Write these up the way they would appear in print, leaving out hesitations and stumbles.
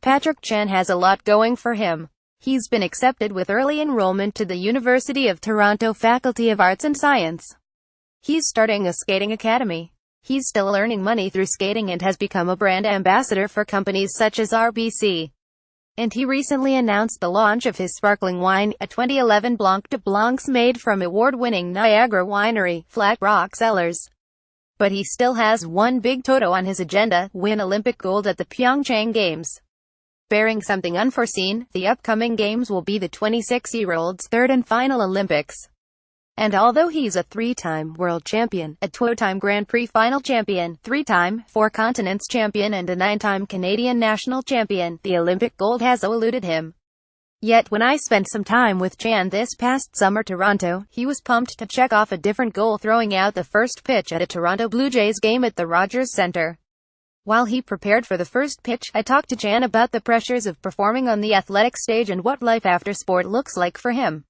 Patrick Chan has a lot going for him. He's been accepted with early enrollment to the University of Toronto Faculty of Arts and Science. He's starting a skating academy. He's still earning money through skating and has become a brand ambassador for companies such as RBC. And he recently announced the launch of his sparkling wine, a 2011 Blanc de Blancs made from award-winning Niagara winery, Flat Rock Cellars. But he still has one big toto on his agenda: win Olympic gold at the Pyeongchang Games. Barring something unforeseen, the upcoming games will be the 26-year-old's third and final Olympics. And although he's a three-time world champion, a two-time Grand Prix final champion, three-time, four continents champion and a nine-time Canadian national champion, the Olympic gold has eluded him. Yet when I spent some time with Chan this past summer Toronto, he was pumped to check off a different goal, throwing out the first pitch at a Toronto Blue Jays game at the Rogers Centre. While he prepared for the first pitch, I talked to Chan about the pressures of performing on the athletic stage and what life after sport looks like for him.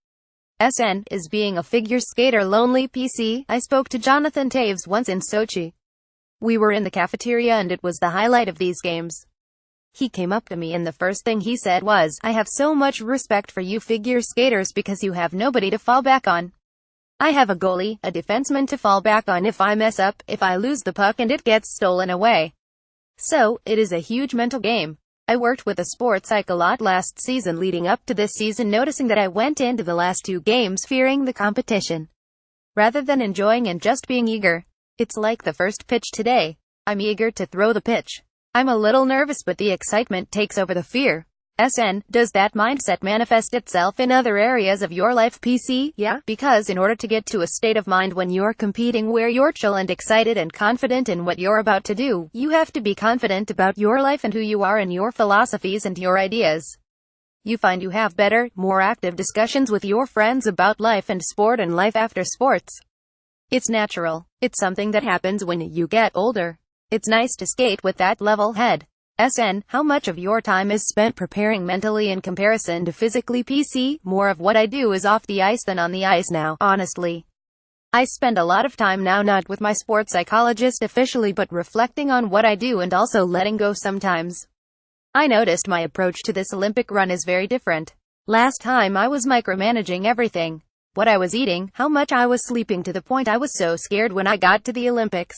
Is being a figure skater lonely? PC. I spoke to Jonathan Taves once in Sochi. We were in the cafeteria and it was the highlight of these games. He came up to me and the first thing he said was, "I have so much respect for you figure skaters because you have nobody to fall back on. I have a goalie, a defenseman to fall back on if I mess up, if I lose the puck and it gets stolen away. So, it is a huge mental game. I worked with a sports psych a lot last season leading up to this season, noticing that I went into the last two games fearing the competition, rather than enjoying and just being eager. It's like the first pitch today. I'm eager to throw the pitch. I'm a little nervous but the excitement takes over the fear." Does that mindset manifest itself in other areas of your life? PC. Yeah, because in order to get to a state of mind when you're competing where you're chill and excited and confident in what you're about to do, you have to be confident about your life and who you are and your philosophies and your ideas. You find you have better, more active discussions with your friends about life and sport and life after sports. It's natural. It's something that happens when you get older. It's nice to skate with that level head. How much of your time is spent preparing mentally in comparison to physically? PC. More of what I do is off the ice than on the ice now, honestly. I spend a lot of time now not with my sports psychologist officially but reflecting on what I do and also letting go sometimes. I noticed my approach to this Olympic run is very different. Last time I was micromanaging everything. What I was eating, how much I was sleeping, to the point I was so scared when I got to the Olympics.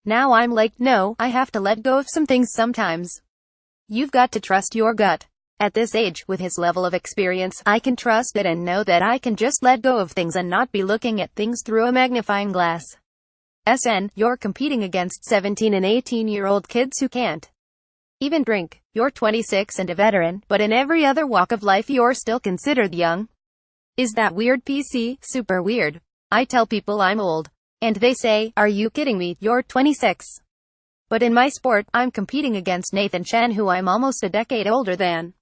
Now I'm like, no, I have to let go of some things sometimes. You've got to trust your gut. At this age, with his level of experience, I can trust it and know that I can just let go of things and not be looking at things through a magnifying glass. You're competing against 17 and 18-year-old kids who can't even drink. You're 26 and a veteran, but in every other walk of life you're still considered young. Is that weird? PC. Super weird. I tell people I'm old. And they say, "Are you kidding me? You're 26. But in my sport, I'm competing against Nathan Chen, who I'm almost a decade older than.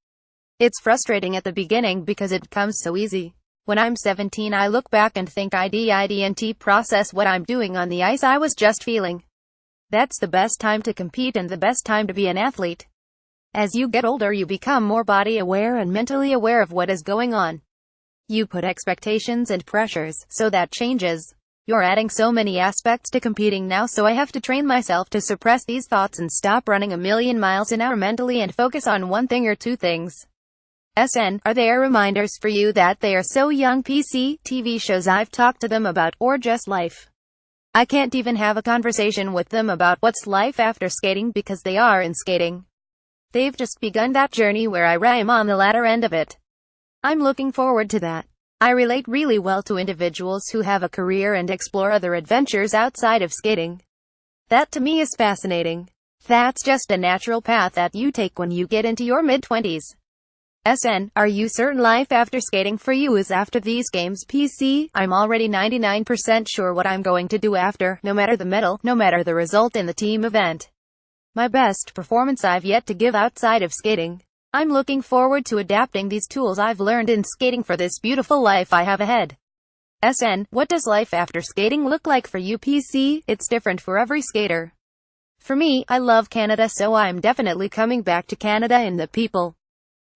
It's frustrating at the beginning because it comes so easy. When I'm 17 I look back and think I didn't process what I'm doing on the ice. I was just feeling. That's the best time to compete and the best time to be an athlete. As you get older you become more body aware and mentally aware of what is going on. You put expectations and pressures, so that changes. You're adding so many aspects to competing now, so I have to train myself to suppress these thoughts and stop running a million miles an hour mentally and focus on one thing or two things." Are there reminders for you that they are so young? PC. TV shows I've talked to them about, or just life. I can't even have a conversation with them about what's life after skating because they are in skating. They've just begun that journey where I am on the latter end of it. I'm looking forward to that. I relate really well to individuals who have a career and explore other adventures outside of skating. That to me is fascinating. That's just a natural path that you take when you get into your mid-20s. Are you certain life after skating for you is after these games? PC. I'm already 99% sure what I'm going to do after, no matter the medal, no matter the result in the team event. My best performance I've yet to give outside of skating. I'm looking forward to adapting these tools I've learned in skating for this beautiful life I have ahead. What does life after skating look like for you? PC. It's different for every skater. For me, I love Canada, so I'm definitely coming back to Canada and the people.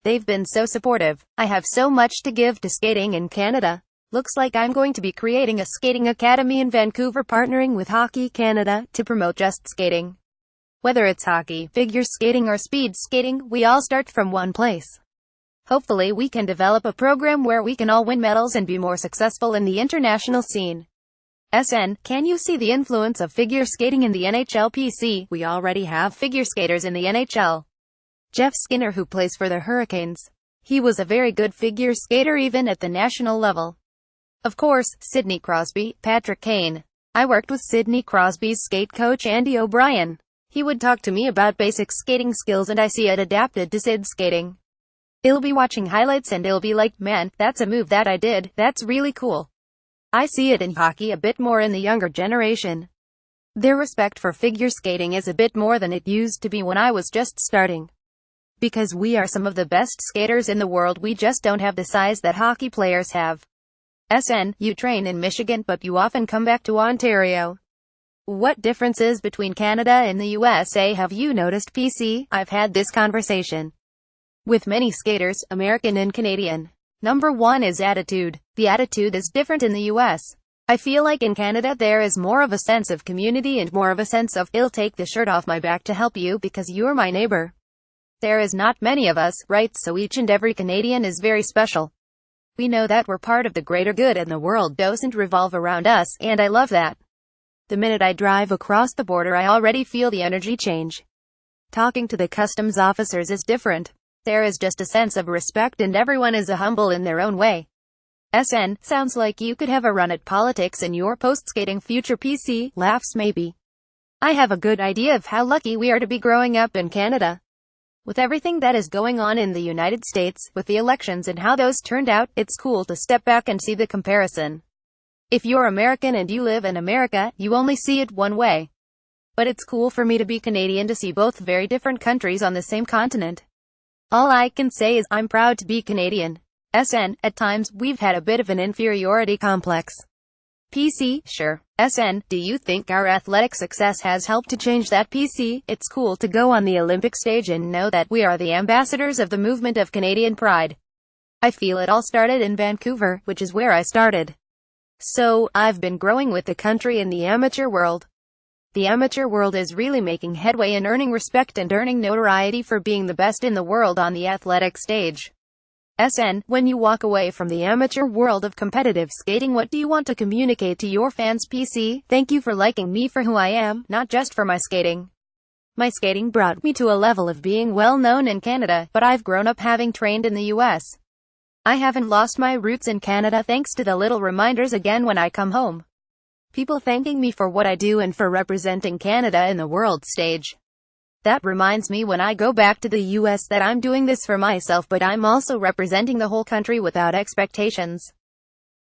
They've been so supportive. I have so much to give to skating in Canada. Looks like I'm going to be creating a skating academy in Vancouver, partnering with Hockey Canada to promote just skating. Whether it's hockey, figure skating or speed skating, we all start from one place. Hopefully we can develop a program where we can all win medals and be more successful in the international scene. Can you see the influence of figure skating in the NHL? PC, we already have figure skaters in the NHL. Jeff Skinner, who plays for the Hurricanes. He was a very good figure skater even at the national level. Of course, Sidney Crosby, Patrick Kane. I worked with Sidney Crosby's skate coach Andy O'Brien. He would talk to me about basic skating skills and I see it adapted to Sid's skating. I'll be watching highlights and I'll be like, man, that's a move that I did, that's really cool. I see it in hockey a bit more in the younger generation. Their respect for figure skating is a bit more than it used to be when I was just starting. Because we are some of the best skaters in the world, we just don't have the size that hockey players have. You train in Michigan but you often come back to Ontario. What differences between Canada and the USA have you noticed? PC, I've had this conversation with many skaters, American and Canadian. Number one is attitude. The attitude is different in the US. I feel like in Canada there is more of a sense of community and more of a sense of, I'll take the shirt off my back to help you because you're my neighbor. There is not many of us, right? So each and every Canadian is very special. We know that we're part of the greater good and the world doesn't revolve around us, and I love that. The minute I drive across the border I already feel the energy change. Talking to the customs officers is different. There is just a sense of respect and everyone is humble in their own way. Sounds like you could have a run at politics in your post-skating future. PC, laughs maybe. I have a good idea of how lucky we are to be growing up in Canada. With everything that is going on in the United States, with the elections and how those turned out, it's cool to step back and see the comparison. If you're American and you live in America, you only see it one way. But it's cool for me to be Canadian to see both very different countries on the same continent. All I can say is, I'm proud to be Canadian. At times, we've had a bit of an inferiority complex. PC, sure. Do you think our athletic success has helped to change that? PC, it's cool to go on the Olympic stage and know that we are the ambassadors of the movement of Canadian pride. I feel it all started in Vancouver, which is where I started. So, I've been growing with the country in the amateur world. The amateur world is really making headway in earning respect and earning notoriety for being the best in the world on the athletic stage. When you walk away from the amateur world of competitive skating, what do you want to communicate to your fans? PC, thank you for liking me for who I am, not just for my skating. My skating brought me to a level of being well known in Canada, but I've grown up having trained in the US. I haven't lost my roots in Canada thanks to the little reminders again when I come home. People thanking me for what I do and for representing Canada in the world stage. That reminds me when I go back to the US that I'm doing this for myself, but I'm also representing the whole country without expectations.